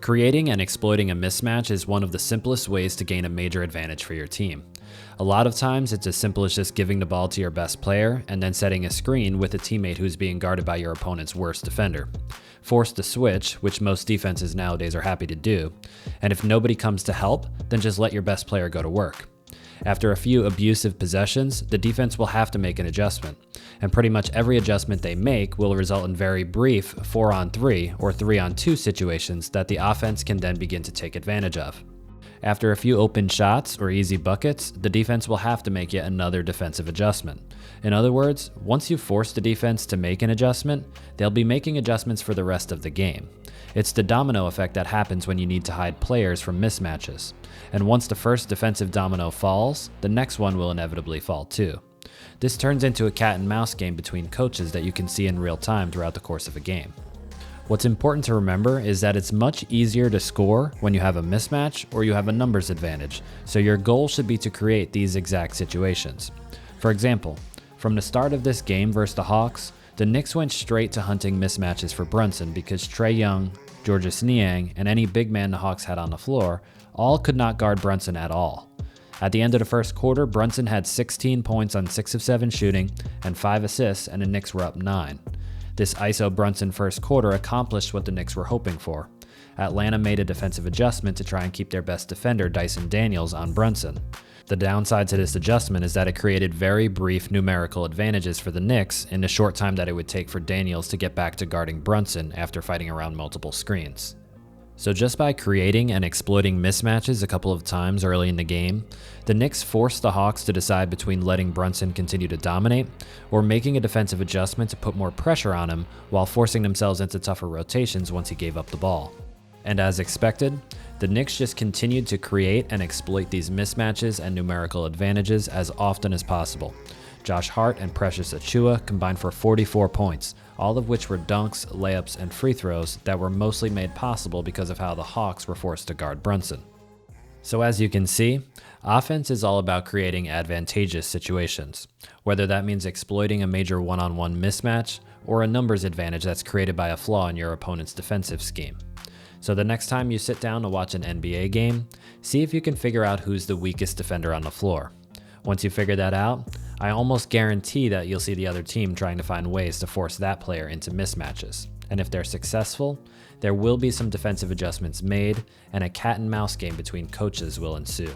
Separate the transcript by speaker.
Speaker 1: Creating and exploiting a mismatch is one of the simplest ways to gain a major advantage for your team. A lot of times, it's as simple as just giving the ball to your best player and then setting a screen with a teammate who's being guarded by your opponent's worst defender. Force the switch, which most defenses nowadays are happy to do, and if nobody comes to help, then just let your best player go to work. After a few abusive possessions, the defense will have to make an adjustment, and pretty much every adjustment they make will result in very brief 4-on-3 or 3-on-2 situations that the offense can then begin to take advantage of. After a few open shots or easy buckets, the defense will have to make yet another defensive adjustment. In other words, once you force the defense to make an adjustment, they'll be making adjustments for the rest of the game. It's the domino effect that happens when you need to hide players from mismatches. And once the first defensive domino falls, the next one will inevitably fall too. This turns into a cat and mouse game between coaches that you can see in real time throughout the course of a game. What's important to remember is that it's much easier to score when you have a mismatch or you have a numbers advantage, so your goal should be to create these exact situations. For example, from the start of this game versus the Hawks, the Knicks went straight to hunting mismatches for Brunson because Trae Young, Georges Niang, and any big man the Hawks had on the floor all could not guard Brunson at all. At the end of the first quarter, Brunson had 16 points on 6 of 7 shooting and 5 assists, and the Knicks were up 9. This ISO Brunson first quarter accomplished what the Knicks were hoping for. Atlanta made a defensive adjustment to try and keep their best defender, Dyson Daniels, on Brunson. The downside to this adjustment is that it created very brief numerical advantages for the Knicks in the short time that it would take for Daniels to get back to guarding Brunson after fighting around multiple screens. So just by creating and exploiting mismatches a couple of times early in the game, the Knicks forced the Hawks to decide between letting Brunson continue to dominate or making a defensive adjustment to put more pressure on him while forcing themselves into tougher rotations once he gave up the ball. And as expected, the Knicks just continued to create and exploit these mismatches and numerical advantages as often as possible. Josh Hart and Precious Achiuwa combined for 44 points, all of which were dunks, layups, and free throws that were mostly made possible because of how the Hawks were forced to guard Brunson. So as you can see, offense is all about creating advantageous situations, whether that means exploiting a major one-on-one mismatch or a numbers advantage that's created by a flaw in your opponent's defensive scheme. So the next time you sit down to watch an NBA game, see if you can figure out who's the weakest defender on the floor. Once you figure that out, I almost guarantee that you'll see the other team trying to find ways to force that player into mismatches. And if they're successful, there will be some defensive adjustments made, and a cat and mouse game between coaches will ensue.